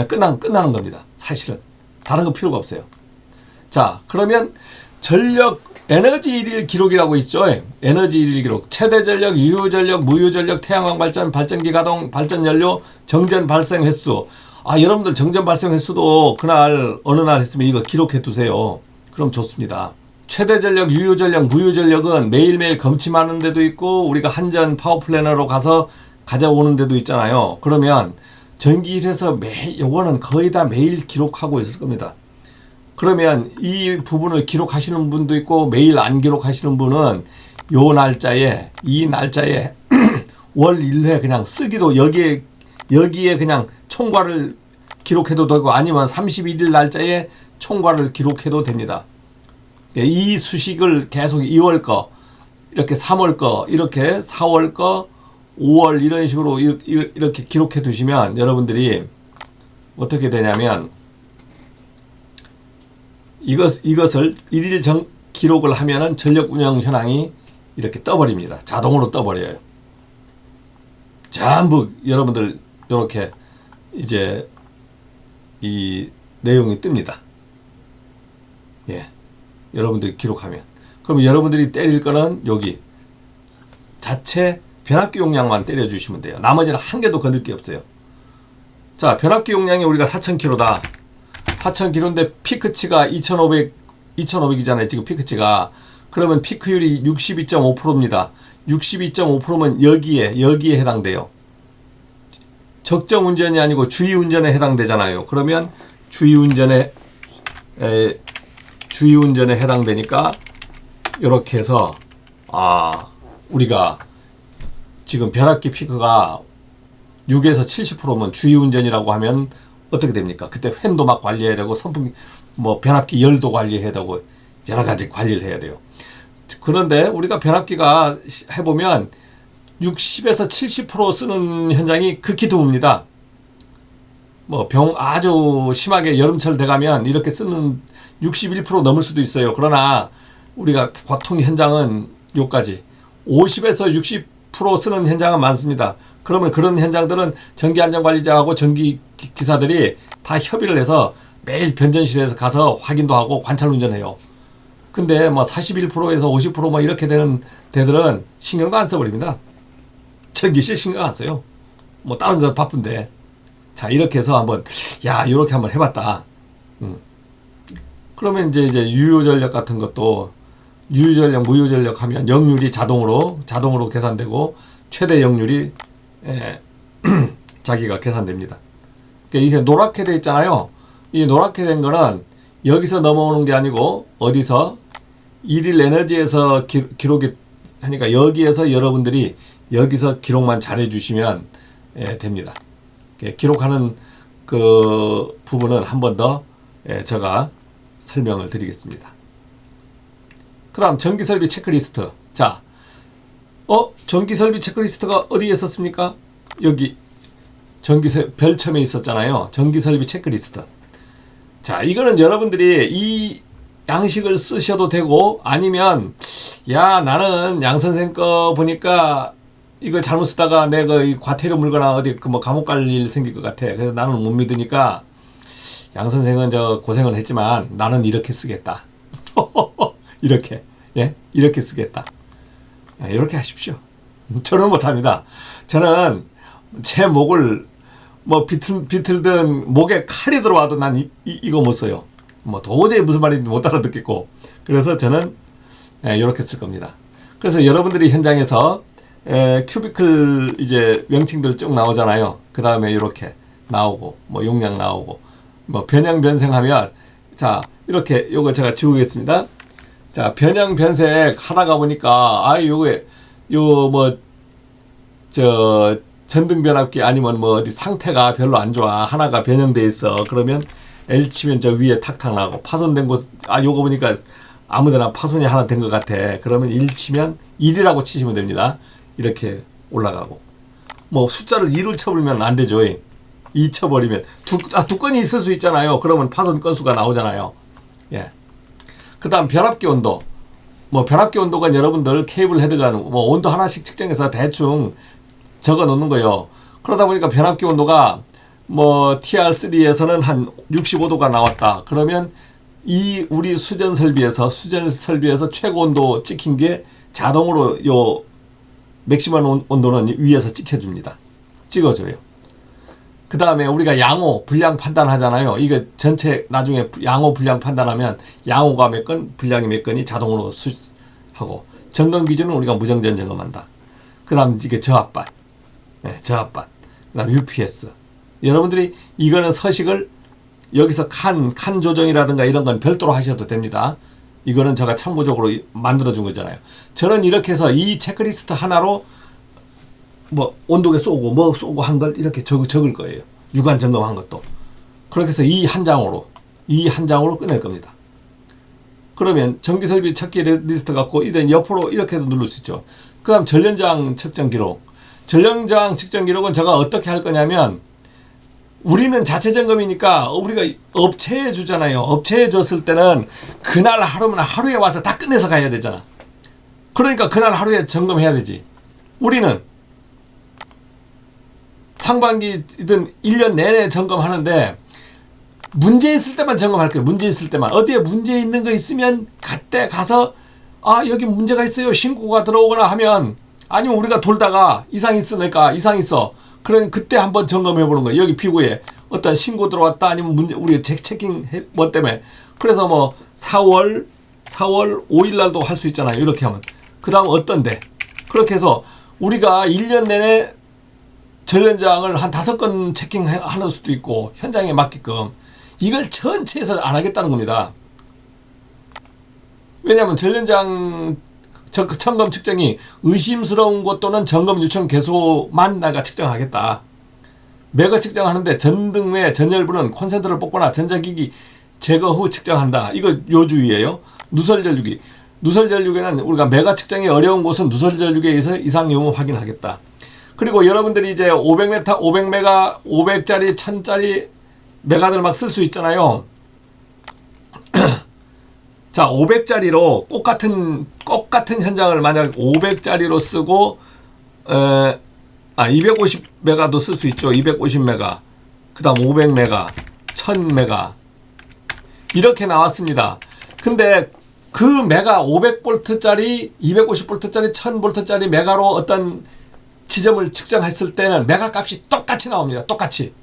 끝나는 겁니다. 사실은 다른 거 필요가 없어요. 자, 그러면 전력 에너지 1일 기록이라고 있죠. 에너지 1일 기록. 최대 전력, 유효 전력, 무효 전력, 태양광 발전, 발전기 가동, 발전 연료, 정전 발생 횟수. 여러분들 정전 발생 횟수도 그날 어느 날 했으면 이거 기록해 두세요. 그럼 좋습니다. 최대 전력, 유효 전력, 무효 전력은 매일매일 검침하는 데도 있고 우리가 한전 파워플래너로 가서 가져오는 데도 있잖아요. 그러면 전기일에서 요거는 거의 다 매일 기록하고 있을 겁니다. 그러면 이 부분을 기록하시는 분도 있고 매일 안 기록하시는 분은 이 날짜에 월 1회 그냥 쓰기도 여기에 그냥 총괄을 기록해도 되고 아니면 31일 날짜에 총괄을 기록해도 됩니다. 이 수식을 계속 2월 거, 이렇게 3월 거, 이렇게 4월 거, 5월 이런 식으로 이렇게 기록해 두시면 여러분들이 어떻게 되냐면 이것을 일일 기록을 하면은 전력 운영 현황이 이렇게 떠버립니다. 자동으로 떠버려요. 전부 여러분들 이렇게 이제 이 내용이 뜹니다. 예. 여러분들이 기록하면. 그럼 여러분들이 때릴 거는 여기 자체 변압기 용량만 때려주시면 돼요. 나머지는 한 개도 건들 게 없어요. 자, 변압기 용량이 우리가 4000kg다. 4000kg인데 피크치가 2500이잖아요. 지금 피크치가. 그러면 피크율이 62.5%입니다. 62.5%면 여기에 해당돼요. 적정 운전이 아니고 주의 운전에 해당되잖아요. 그러면 주의 운전에 해당되니까 이렇게 해서 우리가 지금 변압기 피크가 6에서 70%면 주의 운전이라고 하면 어떻게 됩니까? 그때 팬도 막 관리해야 되고 선풍기 변압기 열도 관리해야 되고 여러 가지 관리를 해야 돼요. 그런데 우리가 변압기가 해보면 60에서 70% 쓰는 현장이 극히 드뭅니다. 아주 심하게 여름철 돼가면 이렇게 쓰는 61% 넘을 수도 있어요. 그러나 우리가 보통 현장은 요까지 50에서 60% 쓰는 현장은 많습니다. 그러면 그런 현장들은 전기안전관리자하고 전기기사들이 다 협의를 해서 매일 변전실에서 가서 확인도 하고 관찰 운전해요. 근데 41%에서 50% 이렇게 되는 데들은 신경도 안 써버립니다. 전기실 신경 안 써요. 다른 거 바쁜데. 자, 이렇게 해서 이렇게 한번 해봤다. 그러면 이제 유효전력 같은 것도 유효전력, 무효전력 하면 역률이 자동으로 계산되고 최대 역률이 자기가 계산됩니다. 이게 노랗게 돼 있잖아요. 이 노랗게 된 거는 여기서 넘어오는 게 아니고 어디서 일일 에너지에서 기록이 하니까 여기에서 여러분들이 여기서 기록만 잘 해주시면 됩니다. 기록하는 그 부분은 한 번 더 제가 설명을 드리겠습니다. 그 다음 전기설비 체크리스트. 자, 전기설비 체크리스트가 어디에 있었습니까? 여기 별첨에 있었잖아요. 전기설비 체크리스트. 자, 이거는 여러분들이 이 양식을 쓰셔도 되고, 아니면 야 나는 양 선생 거 보니까 이거 잘못 쓰다가 내가 이 과태료 물거나 어디 그 뭐 감옥 갈 일 생길 것 같아. 그래서 나는 못 믿으니까 양 선생은 저 고생은 했지만 나는 이렇게 쓰겠다. 이렇게, 예, 이렇게 쓰겠다. 이렇게 하십시오. 저는 못합니다. 저는 제 목을 뭐 비틀든 목에 칼이 들어와도 난 이거 못 써요. 뭐 도저히 무슨 말인지 못 알아듣겠고. 그래서 저는 이렇게 쓸 겁니다. 그래서 여러분들이 현장에서 큐비클 이제 명칭들 쭉 나오잖아요. 그 다음에 이렇게 나오고 뭐 용량 나오고 뭐 변형 변색하면, 자 이렇게 요거 제가 지우겠습니다. 자 변형 변색 하다가 보니까 요게 요 뭐 저 전등 변압기 아니면 뭐 어디 상태가 별로 안 좋아, 하나가 변형돼 있어. 그러면 L 치면 저 위에 탁탁 나고, 파손된 곳 요거 보니까 아무데나 파손이 하나 된 것 같아. 그러면 1 치면 1이라고 치시면 됩니다. 이렇게 올라가고, 뭐 숫자를 2를 쳐버리면 안 되죠. 2 쳐버리면 두 건이 있을 수 있잖아요. 그러면 파손 건수가 나오잖아요. 예. 그 다음 변압기 온도. 뭐 변압기 온도가 여러분들 케이블 헤드가 뭐 온도 하나씩 측정해서 대충 적어 놓는 거예요. 그러다 보니까 변압기 온도가 뭐 TR3에서는 한 65도가 나왔다. 그러면 이 우리 수전 설비에서 최고 온도 찍힌 게 자동으로 요 맥시멈 온도는 위에서 찍혀줍니다. 찍어줘요. 그 다음에 우리가 양호, 분량 판단하잖아요. 이거 전체 나중에 양호, 분량 판단하면 양호가 몇 건, 분량이 몇 건이 자동으로 하고, 점검 기준은 우리가 무정전 점검한다. 그 다음 이게 저압반, 저압반, 그 다음 UPS. 여러분들이 이거는 서식을 여기서 칸 조정이라든가 이런 건 별도로 하셔도 됩니다. 이거는 제가 참고적으로 만들어 준 거잖아요. 저는 이렇게 해서 이 체크리스트 하나로 뭐 온도계 쏘고 뭐 쏘고 한 걸 이렇게 적을 거예요. 유관 점검한 것도. 그렇게 해서 이 한 장으로 끝낼 겁니다. 그러면 전기설비 찾기 리스트 갖고 이든 옆으로 이렇게도 누를 수 있죠. 그 다음 전련장 측정 기록. 전련장 측정 기록은 제가 어떻게 할 거냐면, 우리는 자체 점검이니까 우리가 업체에 주잖아요. 업체에 줬을 때는 그날 하루면 하루에 와서 다 끝내서 가야 되잖아. 그러니까 그날 하루에 점검해야 되지. 우리는 상반기든 1년 내내 점검하는데 문제 있을 때만 점검할 거예요. 문제 있을 때만. 어디에 문제 있는 거 있으면 그때 가서 여기 문제가 있어요, 신고가 들어오거나 하면, 아니면 우리가 돌다가 이상 있으니까 이상 있어. 그럼 그때 한번 점검해 보는 거예요. 여기 피구에 어떤 신고 들어왔다, 아니면 문제, 우리가 체킹 뭐 때문에. 그래서 뭐 4월 5일 날도 할 수 있잖아요. 이렇게 하면. 그 다음 어떤데. 그렇게 해서 우리가 1년 내내 전련장을 한 5건 체킹하는 수도 있고, 현장에 맞게끔. 이걸 전체에서 안 하겠다는 겁니다. 왜냐하면 전련장 점검 측정이 의심스러운 곳 또는 점검 요청 개소만 내가 측정하겠다. 매거 측정하는데 전등 외 전열부는 콘센트를 뽑거나 전자기기 제거 후 측정한다. 이거 요주의예요. 누설전류기. 누설전류기는 우리가 메가 측정이 어려운 곳은 누설전류기에 의해서 이상 여부 확인하겠다. 그리고 여러분들이 이제 500메가, 500짜리, 1000짜리 메가들 막 쓸 수 있잖아요. 자, 500짜리로 똑같은 현장을 만약 500짜리로 쓰고 250메가도 쓸 수 있죠. 250메가. 그 다음 500메가, 1000메가. 이렇게 나왔습니다. 근데 그 메가 500볼트짜리, 250볼트짜리, 1000볼트짜리 메가로 어떤 지점을 측정했을 때는 메가 값이 똑같이 나옵니다. 똑같이.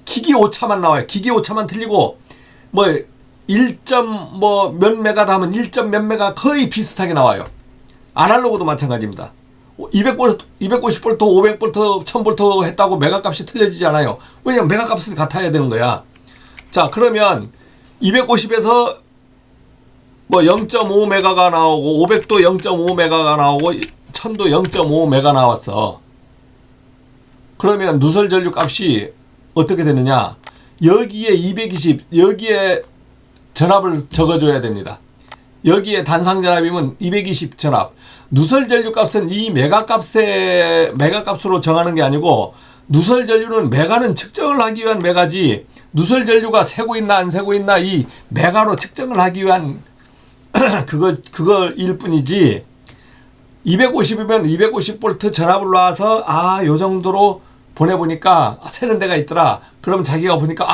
기기 오차만 나와요. 기기 오차만 틀리고, 뭐 1점 뭐 몇 메가다 하면 1점 몇 메가 거의 비슷하게 나와요. 아날로그도 마찬가지입니다. 250볼트, 500볼트, 1000볼트 했다고 메가 값이 틀려지지 않아요. 왜냐면 메가 값이 같아야 되는 거야. 자, 그러면 250에서 뭐 0.5메가가 나오고, 500도 0.5메가가 나오고, 1000도 0.5메가 나왔어. 그러면 누설 전류 값이 어떻게 되느냐? 여기에 220, 여기에 전압을 적어줘야 됩니다. 여기에 단상 전압이면 220 전압. 누설 전류 값은 이 메가 값으로 정하는 게 아니고, 누설 전류는 메가는 측정을 하기 위한 메가지, 누설 전류가 새고 있나 안 새고 있나 이 메가로 측정을 하기 위한 그거일 뿐이지, 250이면 250V 전압을 놔서 요 정도로 보내보니까 새는 데가 있더라. 그럼 자기가 보니까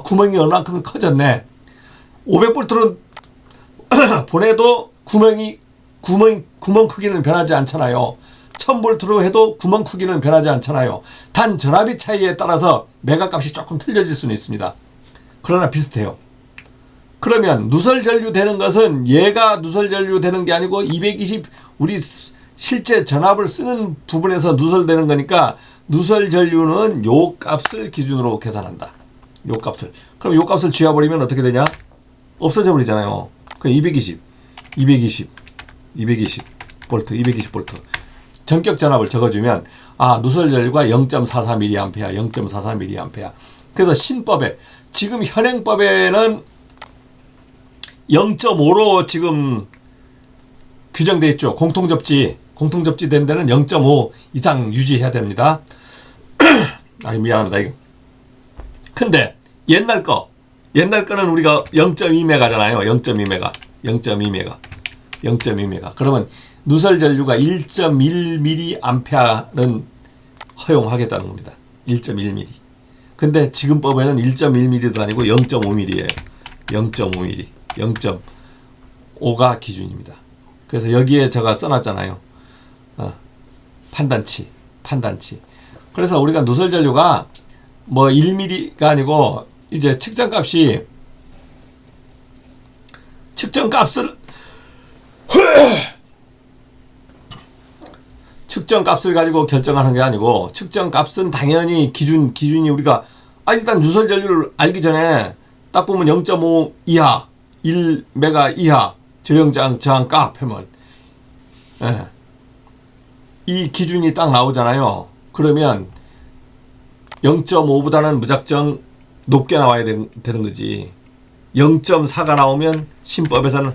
구멍이 얼만큼 커졌네. 500V로 보내도 구멍 크기는 변하지 않잖아요. 1000V로 해도 구멍 크기는 변하지 않잖아요. 단 전압의 차이에 따라서 메가 값이 조금 틀려질 수는 있습니다. 그러나 비슷해요. 그러면 누설 전류 되는 것은 얘가 누설 전류 되는 게 아니고 220 우리 실제 전압을 쓰는 부분에서 누설되는 거니까, 누설 전류는 요 값을 기준으로 계산한다. 요 값을. 그럼 요 값을 지워버리면 어떻게 되냐? 없어져 버리잖아요. 그 220 볼트, 220V. 전격 전압을 적어주면 누설 전류가 0.44mA, 0.44mA. 그래서 신법에, 지금 현행법에는 0.5로 지금 규정되어 있죠. 공통접지 된 데는 0.5 이상 유지해야 됩니다. 미안합니다. 이거. 근데 옛날 거는 우리가 0.2메가잖아요. 0.2메가. 그러면 누설 전류가 1.1mA는 허용하겠다는 겁니다. 1.1mm. 근데 지금 법에는 1.1mm도 아니고 0.5mm예요. 0.5가 기준입니다. 그래서 여기에 제가 써놨잖아요. 판단치. 그래서 우리가 누설 전류가 뭐 1mm가 아니고 이제 측정값을 가지고 결정하는 게 아니고, 측정값은 당연히 기준이 우리가 일단 누설 전류를 알기 전에 딱 보면 0.5 이하, 1메가 이하 저항 값 하면 이 기준이 딱 나오잖아요. 그러면 0.5보다는 무작정 높게 나와야 되는 거지. 0.4가 나오면 신법에서는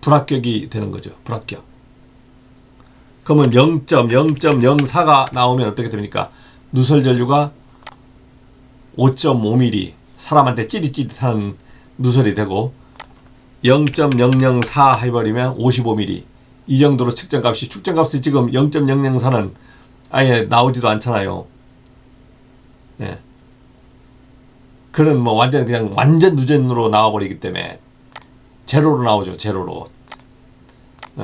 불합격이 되는 거죠. 불합격. 그러면 0.0.04가 나오면 어떻게 됩니까? 누설 전류가 5.5mm, 사람한테 찌릿찌릿하는 누설이 되고, 0.004 해버리면 55mm. 이 정도로 측정값이 지금 0.004는 아예 나오지도 않잖아요. 예. 그는 뭐 완전 누전으로 나와버리기 때문에 제로로 나오죠. 제로로.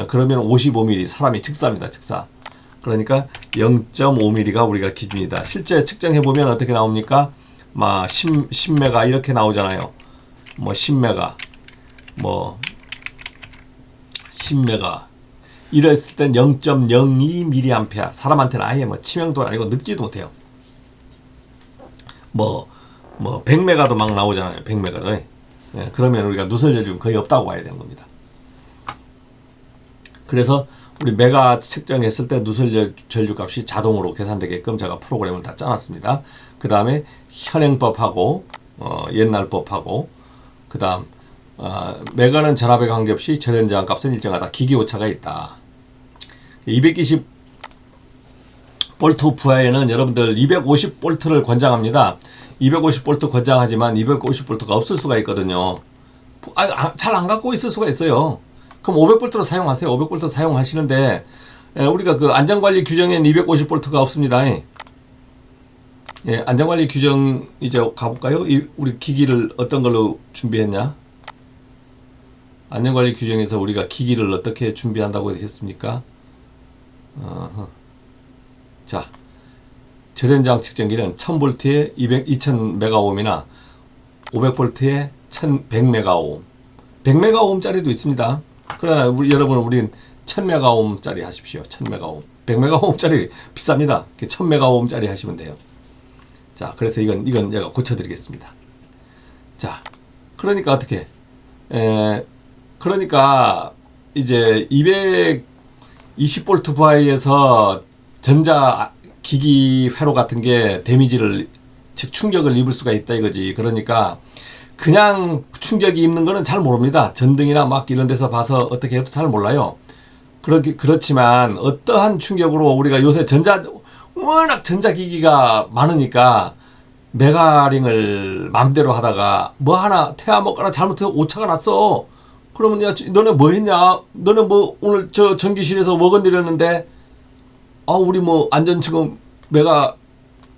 그러면 55mm, 사람이 즉사입니다. 즉사. 그러니까 0.5mm가 우리가 기준이다. 실제 측정해보면 어떻게 나옵니까? 10메가 이렇게 나오잖아요. 10메가, 10메가. 이랬을 땐 0.02mA. 사람한테는 아예 치명도 아니고 늙지도 못해요. 100메가도 막 나오잖아요. 100메가도. 예, 그러면 우리가 누설 전류 거의 없다고 봐야 되는 겁니다. 그래서 우리 메가 측정했을 때 누설 전류 값이 자동으로 계산되게끔 제가 프로그램을 다 짜놨습니다. 그 다음에 현행법하고 옛날 법하고, 그 다음 메가는 전압에 관계없이 절연 저항 값은 일정하다. 기기 오차가 있다. 220V 부하에는 여러분들 250V를 권장합니다. 250V 권장하지만 250V가 없을 수가 있거든요. 잘 안 갖고 있을 수가 있어요. 그럼 500V로 사용하세요. 500V 사용하시는데 우리가 그 안전관리 규정엔 250V가 없습니다. 예, 안전관리 규정 이제 가볼까요? 우리 기기를 어떤 걸로 준비했냐? 안전관리 규정에서 우리가 기기를 어떻게 준비한다고 했습니까? 자, 절연저항 측정기는 1000V에 2000메가옴이나 500V에 1100메가옴, 100메가옴짜리도 있습니다. 그러나 여러분, 우린 1000메가옴짜리 하십시오. 1000메가옴. 100메가옴짜리 비쌉니다. 1000메가옴짜리 하시면 돼요. 자, 그래서 이건 제가 고쳐드리겠습니다. 자, 그러니까 어떻게? 그러니까 이제 220V 부하에서 전자 기기 회로 같은 게 데미지를, 즉 충격을 입을 수가 있다 이거지. 그러니까 그냥 충격이 입는 거는 잘 모릅니다. 전등이나 막 이런 데서 봐서 어떻게 해도 잘 몰라요. 그렇지만 어떠한 충격으로 우리가 요새 워낙 전자기기가 많으니까 메가링을 맘대로 하다가 뭐 하나 태아 먹거나 잘못해서 오차가 났어. 그러면 야 너네 뭐 했냐? 너네 뭐 오늘 저 전기실에서 뭐 건드렸는데 우리 뭐 안전지금 메가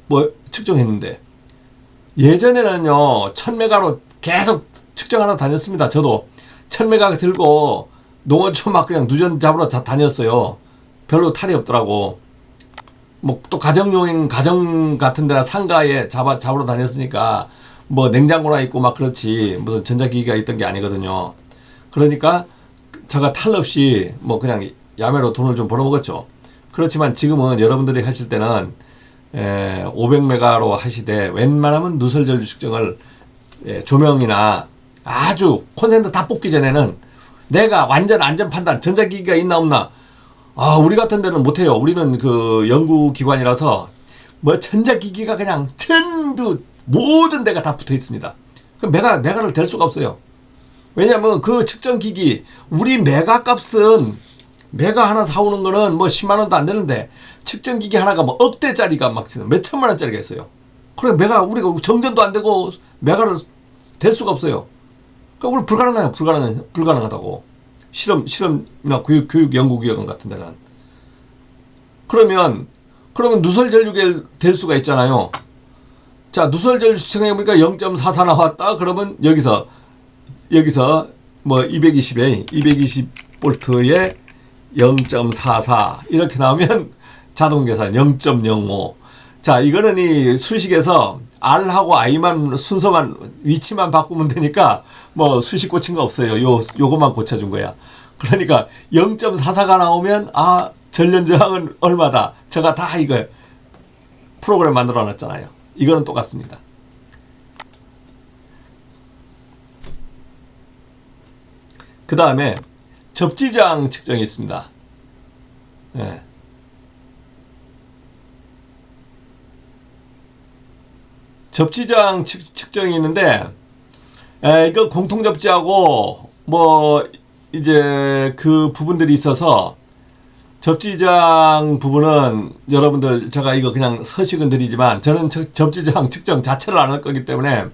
뭐 측정했는데 예전에는요 1000메가로 계속 측정하러 다녔습니다. 저도 1000메가 들고 농어촌 막 그냥 누전 잡으러 다녔어요. 별로 탈이 없더라고. 뭐 또 가정 같은 데나 상가에 잡으러 다녔으니까 뭐 냉장고나 있고 막 그렇지 무슨 전자기기가 있던 게 아니거든요. 그러니까 제가 탈 없이 뭐 그냥 야매로 돈을 좀 벌어먹었죠. 그렇지만 지금은 여러분들이 하실 때는 500메가로 하시되 웬만하면 누설전류 측정을 조명이나 아주 콘센트 다 뽑기 전에는 내가 완전 안전 판단 전자기기가 있나 없나 우리 같은 데는 못해요. 우리는 그 연구기관이라서 뭐 전자기기가 그냥 전부 모든 데가 다 붙어 있습니다. 그 메가를 댈 수가 없어요. 왜냐면 그 측정기기 우리 메가 값은 메가 하나 사오는 거는 뭐 10만 원도 안 되는데 측정기기 하나가 뭐 억대짜리가 막 몇 천만 원짜리가 있어요. 그래 우리가 정전도 안 되고 메가를 댈 수가 없어요. 그러니까 우리 불가능하다고. 실험이나 교육 연구기관 같은 데는. 그러면 누설전류계 될 수가 있잖아요. 자, 누설전류 측정해보니까 0.44 나왔다. 그러면 여기서 뭐 220볼트에 0.44 이렇게 나오면 자동계산 0.05. 자, 이거는 이 수식에서 R하고 I만 순서만 위치만 바꾸면 되니까 뭐 수식 고친 거 없어요. 요거만 고쳐준 거야. 그러니까 0.44가 나오면 전련 저항은 얼마다. 제가 다 이거 프로그램 만들어 놨잖아요. 이거는 똑같습니다. 그 다음에 접지저항 측정이 있습니다. 네. 접지저항 측정이 있는데 이거 공통접지하고 뭐 이제 그 부분들이 있어서 접지저항 부분은 여러분들 제가 이거 그냥 서식은 드리지만 저는 접지저항 측정 자체를 안 할 거기 때문에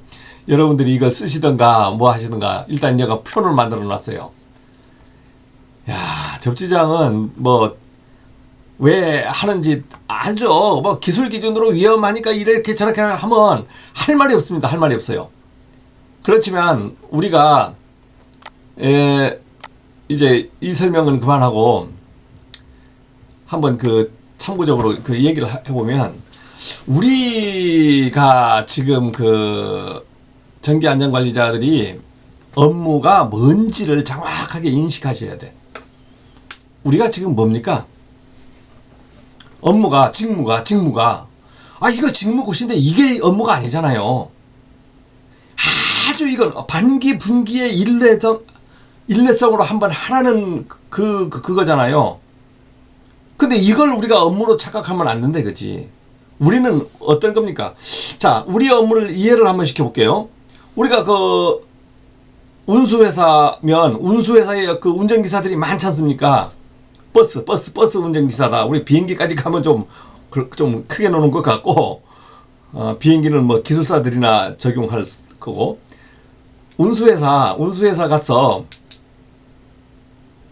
여러분들이 이거 쓰시던가 뭐 하시던가 일단 제가 표를 만들어 놨어요. 야, 접지저항은 뭐 왜 하는지 알죠. 뭐 기술 기준으로 위험하니까 이렇게 저렇게 하면 할 말이 없습니다. 할 말이 없어요. 그렇지만 우리가 이제 이 설명은 그만하고 한번 그 참고적으로 그 얘기를 해보면 우리가 지금 그 전기안전관리자들이 업무가 뭔지를 정확하게 인식하셔야 돼. 우리가 지금 뭡니까? 업무가 직무가 이거 직무 곳인데 이게 업무가 아니잖아요. 아주 이건 반기 분기의 일례성으로 한번 하라는 그거잖아요. 근데 이걸 우리가 업무로 착각하면 안 된다 이거지. 우리는 어떤 겁니까? 자, 우리 업무를 이해를 한번 시켜볼게요. 우리가 그 운수회사면 운수회사에 그 운전기사들이 많지 않습니까? 버스 운전기사다. 우리 비행기까지 가면 좀 크게 노는 것 같고, 비행기는 뭐 기술사들이나 적용할 거고, 운수회사 갔어.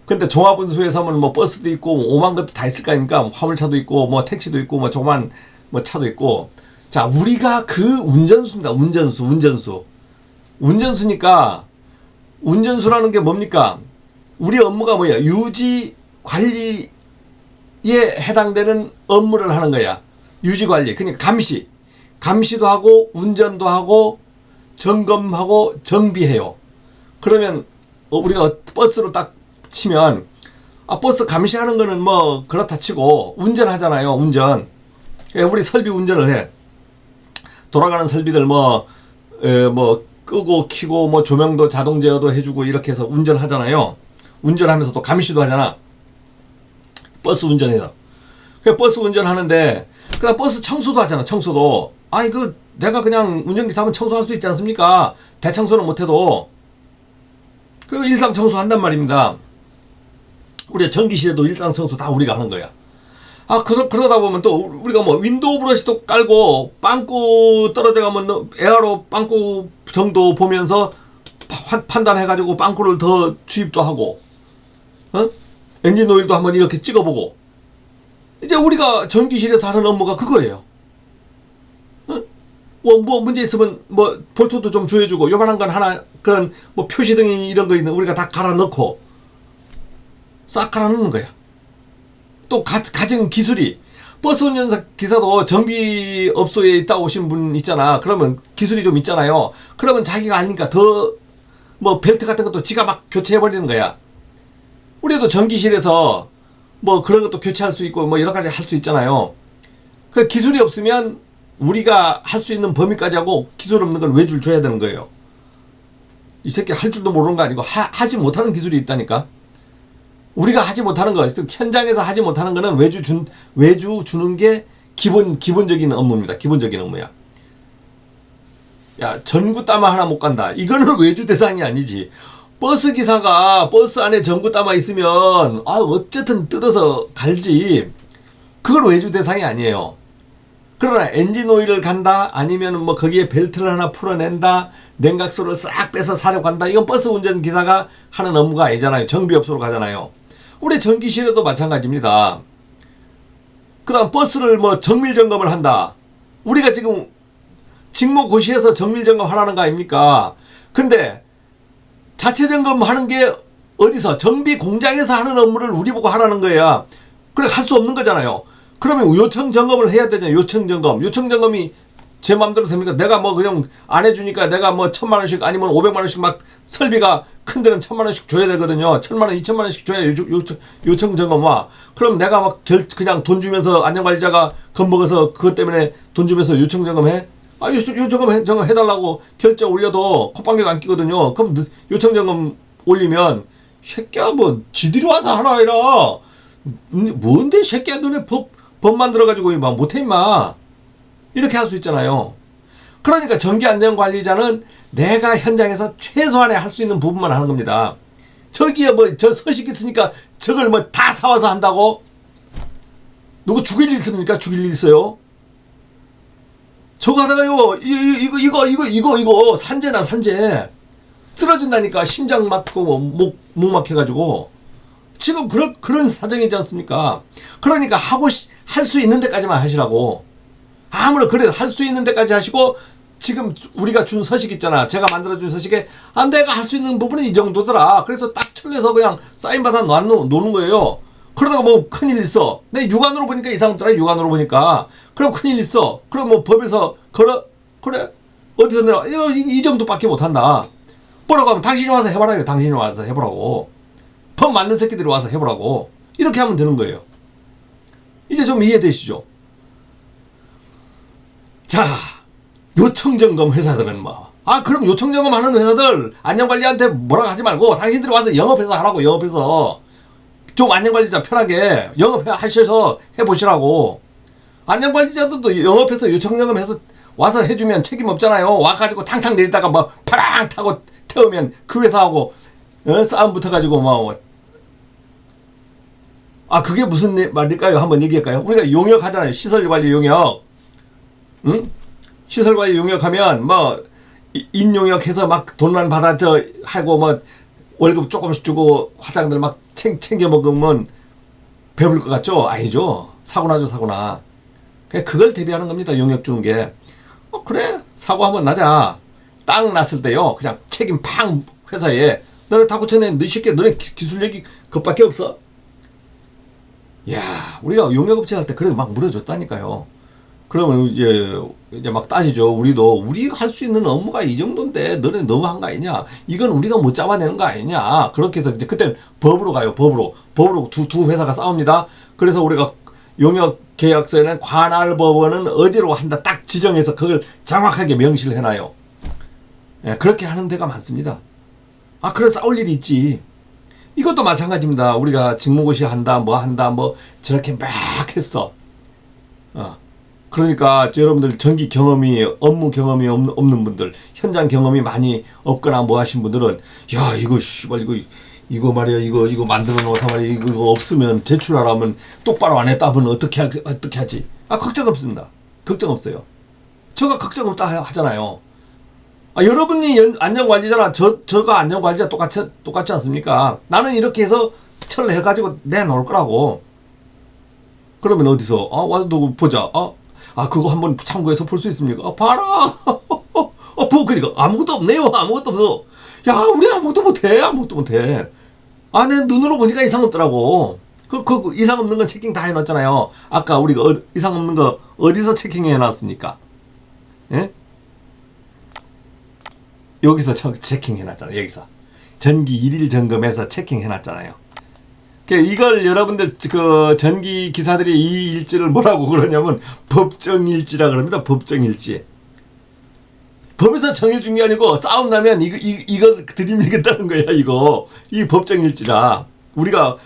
근데 종합운수회사면 뭐 버스도 있고, 오만 것도 다 있을 거 아닙니까? 화물차도 있고, 뭐 택시도 있고, 뭐 조그만 뭐 차도 있고. 자, 우리가 그 운전수입니다. 운전수니까, 운전수라는 게 뭡니까? 우리 업무가 뭐야? 유지, 관리에 해당되는 업무를 하는 거야. 유지관리. 그러니까 감시도 하고 운전도 하고 점검하고 정비해요. 그러면 우리가 버스로 딱 치면 버스 감시하는 거는 뭐 그렇다 치고 운전하잖아요. 운전. 우리 설비 운전을 해. 돌아가는 설비들 뭐 끄고 켜고 뭐 조명도 자동 제어도 해주고 이렇게 해서 운전하잖아요. 운전하면서 또 감시도 하잖아. 버스 운전해서. 버스 운전하는데 그다음 버스 청소도 하잖아. 청소도. 이거 내가 그냥 운전기사 하면 청소할 수 있지 않습니까? 대청소는 못해도 그 일상 청소한단 말입니다. 우리 전기실에도 일상 청소 다 우리가 하는 거야. 그러다 보면 또 우리가 뭐 윈도우 브러시도 깔고 빵꾸 떨어져 가면 에어로 빵꾸 정도 보면서 판단해가지고 빵꾸를 더 주입도 하고, 엔진 오일도 한번 이렇게 찍어보고. 이제 우리가 전기실에서 하는 업무가 그거예요. 뭐 문제 있으면 뭐 볼트도 좀 조여주고, 요만한 건 하나 그런 뭐 표시등이 이런 거 있는 우리가 다 갈아 넣고 싹 갈아 넣는 거야. 또 가진 기술이, 버스 운전사 기사도 정비업소에 있다 오신 분 있잖아. 그러면 기술이 좀 있잖아요. 그러면 자기가 아니니까 더 뭐 벨트 같은 것도 지가 막 교체해버리는 거야. 우리도 전기실에서 뭐 그런 것도 교체할 수 있고 뭐 여러 가지 할 수 있잖아요. 그 기술이 없으면 우리가 할 수 있는 범위까지 하고 기술 없는 건 외주를 줘야 되는 거예요. 이 새끼 할 줄도 모르는 거 아니고 하지 못하는 기술이 있다니까. 우리가 하지 못하는 거, 현장에서 하지 못하는 거는 외주 주는 게 기본적인 업무입니다. 기본적인 업무야. 야, 전구 따마 하나 못 간다. 이거는 외주 대상이 아니지. 버스 기사가 버스 안에 전구 따마 있으면 어쨌든 뜯어서 갈지. 그건 외주 대상이 아니에요. 그러나 엔진 오일을 간다, 아니면 뭐 거기에 벨트를 하나 풀어낸다, 냉각수를 싹 빼서 사려 간다. 이건 버스 운전 기사가 하는 업무가 아니잖아요. 정비업소로 가잖아요. 우리 전기실에도 마찬가지입니다. 그 다음 버스를 뭐 정밀 점검을 한다. 우리가 지금 직무고시에서 정밀 점검 하라는 거 아닙니까? 근데 자체 점검하는 게 어디서? 정비 공장에서 하는 업무를 우리 보고 하라는 거야. 그래, 할 수 없는 거잖아요. 그러면 요청 점검을 해야 되잖아요. 요청 점검. 요청 점검이 제 마음대로 됩니까? 내가 뭐 그냥 안 해주니까 내가 뭐 1,000만원씩 아니면 500만원씩 막 설비가 큰 데는 1,000만원씩 줘야 되거든요. 1,000만원, 2,000만원씩 줘야 요청 점검 와. 그럼 내가 막 그냥 돈 주면서 안전관리자가 겁먹어서 그것 때문에 돈 주면서 요청 점검해? 요청 점검 해달라고 결제 올려도 콧방귀도 안 끼거든요. 그럼 요청 점검 올리면 새끼야 뭐 지들이 와서 하라 해라. 뭔데 새끼야 너네 법 만들어가지고 막 못해 임마. 이렇게 할 수 있잖아요. 그러니까 전기안전관리자는 내가 현장에서 최소한의 할 수 있는 부분만 하는 겁니다. 저기에 뭐 저 서식 있으니까 저걸 뭐 다 사와서 한다고? 누구 죽일 일 있습니까? 죽일 일 있어요? 저거 하다가요 이거 산재나 산재 쓰러진다니까. 심장 막고 목 막혀가지고. 지금 그런 사정이지 않습니까? 그러니까 할 수 있는 데까지만 하시라고. 아무런 그래도 할 수 있는 데까지 하시고, 지금 우리가 준 서식 있잖아. 제가 만들어준 서식에 내가 할 수 있는 부분은 이 정도더라. 그래서 딱 철내서 그냥 사인받아 놓는 거예요. 그러다가 뭐 큰일 있어. 내 육안으로 보니까 이상 없더라. 육안으로 보니까. 그럼 큰일 있어. 그럼 뭐 법에서 그래 어디서 내가 이 정도밖에 못한다. 뭐라고 하면 당신이 와서 해봐라. 이래. 당신이 와서 해보라고. 법 맞는 새끼들이 와서 해보라고. 이렇게 하면 되는 거예요. 이제 좀 이해되시죠? 자, 요청점검 회사들은 뭐. 그럼 요청점검 하는 회사들 안전관리한테 뭐라고 하지 말고 당신들이 와서 영업해서 하라고. 영업해서 좀 안전관리자 편하게 영업하셔서 해보시라고. 안전관리자들도 영업해서 요청점검해서 와서 해주면 책임 없잖아요. 와가지고 탕탕 내리다가 뭐 파랑 타고 태우면 그 회사하고 싸움 붙어가지고 뭐. 그게 무슨 말일까요? 한번 얘기할까요? 우리가 용역 하잖아요. 시설관리 용역. 응? 시설관리 용역하면 뭐 인용역해서 막 돈만 받아 하고 뭐 월급 조금씩 주고 화장들 막 챙겨 먹으면 배부를 것 같죠? 아니죠. 사고나죠. 사고나. 그걸 대비하는 겁니다. 용역 주는 게. 그래 사고 한번 나자. 딱 났을 때요. 그냥 책임 팡 회사에 너네 다 고쳐내. 너 새끼 너네 기술력이 그것밖에 없어. 야, 우리가 용역업체 할 때 그래도 막 물어줬다니까요. 그러면 이제 막 따지죠. 우리 할 수 있는 업무가 이 정도인데 너네 너무한 거 아니냐? 이건 우리가 못 잡아내는 거 아니냐? 그렇게 해서 이제 그때 법으로 가요. 법으로 두 회사가 싸웁니다. 그래서 우리가 용역 계약서에는 관할 법원은 어디로 한다 딱 지정해서 그걸 정확하게 명시를 해놔요. 예, 그렇게 하는 데가 많습니다. 그래 싸울 일이 있지. 이것도 마찬가지입니다. 우리가 직무고시 한다 뭐 저렇게 막 했어. 그러니까 여러분들 전기 경험이 업무 경험이 없는 분들, 현장 경험이 많이 없거나 뭐 하신 분들은 야 이거 씨발 이거 이거 말이야, 이거 만들어 놓아서 말이야, 이거 없으면 제출하라면 똑바로 안 했다 하면 어떻게 하지? 아, 걱정 없습니다. 걱정 없어요. 저가 걱정 없다 하잖아요. 아, 여러분이 안전관리자나 저가 안전관리자 똑같지 않습니까? 나는 이렇게 해서 철해가지고 내놓을 거라고. 그러면 어디서, 와서 누구 보자. 그거 한번 참고해서 볼 수 있습니까? 봐라! 그니까, 아무것도 없네요. 아무것도 없어. 야, 우리 아무것도 못해. 내 눈으로 보니까 이상 없더라고. 그 이상 없는 건 체킹 다 해놨잖아요. 아까 우리가 이상 없는 거 어디서 체킹해 놨습니까? 예? 여기서 체킹해 놨잖아요. 여기서. 전기 1일 점검해서 체킹해 놨잖아요. 이걸 여러분들 그 전기 기사들이 이 일지를 뭐라고 그러냐면 법정일지라 그럽니다. 법정일지. 법에서 정해준 게 아니고 싸움 나면 이거 들이밀겠다는 거야. 이 법정일지라. 우리가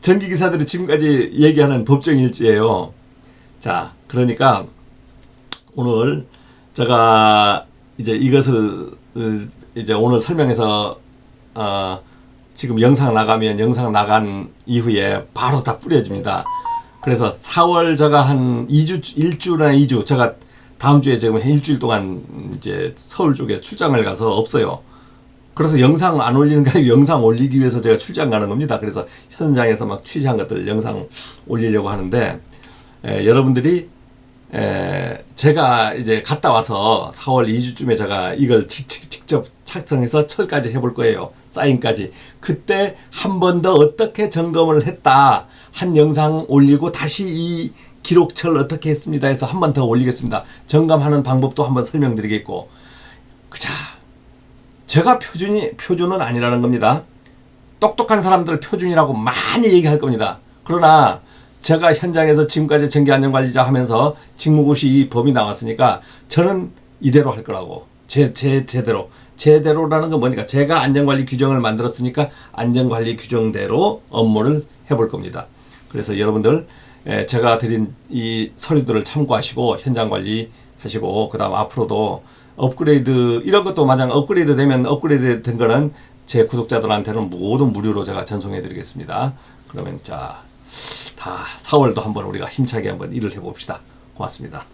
전기 기사들이 지금까지 얘기하는 법정일지예요. 자, 그러니까 오늘 제가 이제 이것을 이제 오늘 설명해서 지금 영상 나가면 영상 나간 이후에 바로 다 뿌려집니다. 그래서 4월 제가 한 1주나 2주 제가 다음 주에 지금 일주일 동안 이제 서울 쪽에 출장을 가서 없어요. 그래서 영상 안 올리는 게 아니고 영상 올리기 위해서 제가 출장 가는 겁니다. 그래서 현장에서 막 취재한 것들 영상 올리려고 하는데 여러분들이 제가 이제 갔다 와서 4월 2주쯤에 제가 이걸 직접 작성해서 철까지 해볼 거예요. 사인까지. 그때 한 번 더 어떻게 점검을 했다 한 영상 올리고 다시 이 기록철 어떻게 했습니다 해서 한 번 더 올리겠습니다. 점검하는 방법도 한번 설명드리겠고. 자, 제가 표준은 아니라는 겁니다. 똑똑한 사람들 표준이라고 많이 얘기할 겁니다. 그러나 제가 현장에서 지금까지 전기안전관리자 하면서 직무고시 이 법이 나왔으니까 저는 이대로 할 거라고. 제대로라는 건 뭐니까 제가 안전관리 규정을 만들었으니까 안전관리 규정대로 업무를 해볼 겁니다. 그래서 여러분들 제가 드린 이 서류들을 참고하시고 현장 관리 하시고 그 다음 앞으로도 업그레이드 이런 것도 마냥 업그레이드 되면 업그레이드 된 거는 제 구독자들한테는 모두 무료로 제가 전송해 드리겠습니다. 그러면 자, 다 4월도 한번 우리가 힘차게 한번 일을 해봅시다. 고맙습니다.